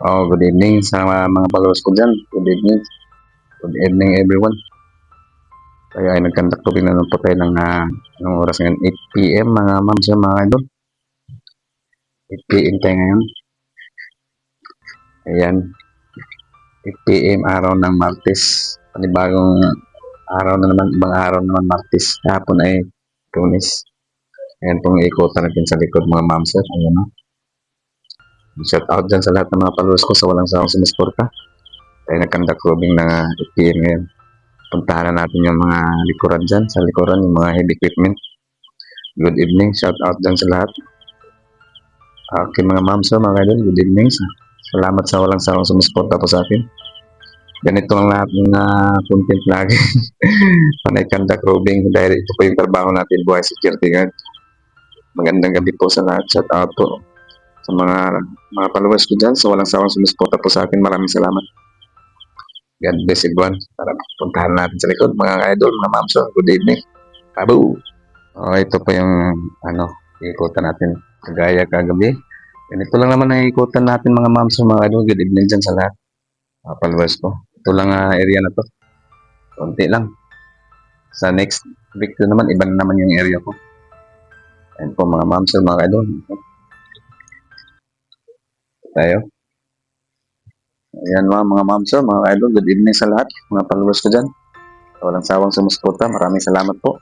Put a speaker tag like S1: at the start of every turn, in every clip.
S1: Good evening sa mga followers ko dyan. Good evening. Good evening everyone. Tayo ay nagkandak to naman po tayo ng anong oras ngayon? 8 p.m. mga ma'am sa mga idol. 8 p.m. tayo ngayon. Ayan. 8 p.m. araw ng Martes. Panibagong araw na naman, ibang araw naman Martes. Hapon ay Lunes. Ayan pong ikutan natin sa likod mga ma'am sir. Ayan o. Shout out dyan sa lahat ng mga followers ko sa walang sawang sumusuporta. Tayo nagkandak robing ng 8 p.m. ngayon. Puntahan na natin yung mga likuran dyan, sa likuran, yung mga heavy equipment. Good evening, shout out dyan sa lahat. Okay mga ma'am, so mga idol, good evening. Salamat sa walang sawang sumusuporta po sa akin. Ganito lang lahat ng content lagi. Panay conduct robing dahil ito po yung trabaho natin, buhay security guard. Magandang gabi po sa lahat, shout out po sa mga followers ko dyan, sa walang sawang sumusuporta po sa akin. Maraming salamat. God bless everyone. Para puntahan natin sa likod, mga idol, mga ma'am. So, good evening. Tabu! Ito pa yung, ikutan natin. Kagaya kagabi. Ganito lang naman ang ikutan natin, mga ma'am. So, mga idol, good evening dyan sa lahat. Followers ko. Ito lang area na to. Konti lang. Sa next week naman, iba na naman yung area ko. Ayan po, mga ma'am. So, mga idol. Tayo. Ayan mga ma'am sir, mga idol, good evening sa lahat, mga followers ko dyan. Walang sawang sumusuporta, maraming salamat po.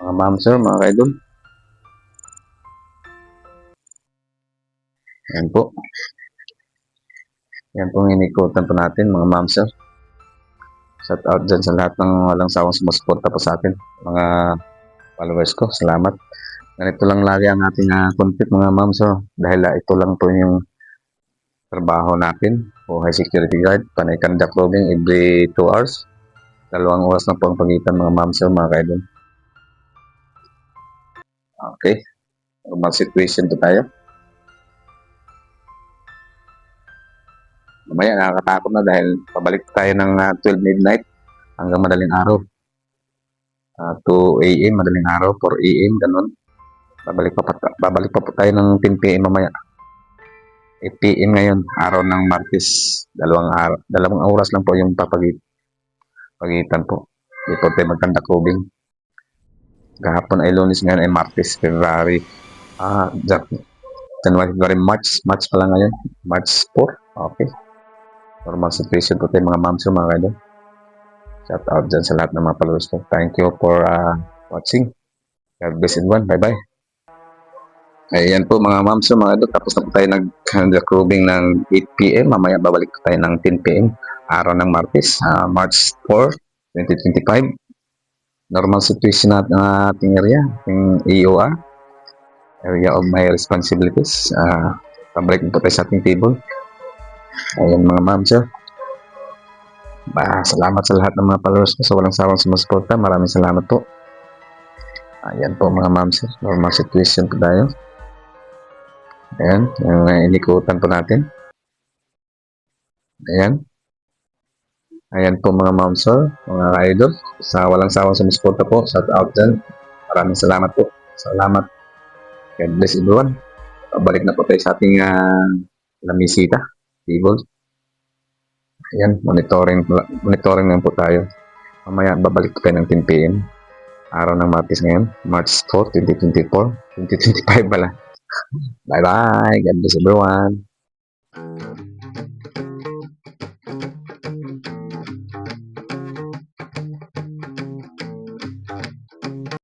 S1: Mga ma'am sir, mga idol. Ayan po. Ayan pong inikutan po natin, mga ma'am sir. Shout out dyan sa lahat ng walang sawang sumusuporta po sa atin. Mga followers ko, salamat. Ganito lang lagi ang ating content mga ma'am sir. Dahil ito lang po yung trabaho natin. Buhay security guard, panay conduct robing every 2 hours. 2 oras na po ang pagitan mga ma'am sir, mga kaidol. Okay. Normal situation to tayo. Mamaya nakakatakot na dahil pabalik tayo ng 12 midnight hanggang madaling araw. 2 a.m. madaling araw, 4 a.m. ganun. Babalik pa po tayo ng 10 p.m. mamaya. 8 p.m. ngayon, araw ng Martes. Dalawang oras lang po yung pagitan po. Hindi po tayo magkanda coving. Kahapon ay Lunes, ngayon ay Martes, February. January, March pa lang ngayon. March 4. Okay. Normal situation po tayo mga ma'am so mga idol. Shout out dyan sa lahat ng mga followers ko. Thank you for watching. God bless everyone. Bye-bye. Ayan po mga ma'am so mga idol. Tapos na po tayo nag-cruising ng 8 p.m. Mamaya babalik tayo ng 10 p.m. Araw ng Martes, March 4, 2025. Normal situation natin ng ating area, ating EOR. Area of my responsibilities. Pabalik po tayo sa ating table. Ayan mga ma'am sir. Salamat sa lahat ng mga followers ko sa walang sawang sumusuporta. Maraming salamat po. Ayan po mga ma'am sir. Normal situation po tayo. Ayan. Yung inikutan po natin. Ayan. Ayan po mga ma'am sir. Mga idol. Sa walang sawang sumusuporta po. Shout out dyan. Maraming salamat po. Salamat. God bless everyone. Balik na po tayo sa ating lamisita. Table. Ayan, monitoring lang po tayo. Mamaya babalik tayo ng 10 p.m. Araw ng Martes ngayon, March 4, 2024, 2025 pala. Bye-bye! God bless everyone!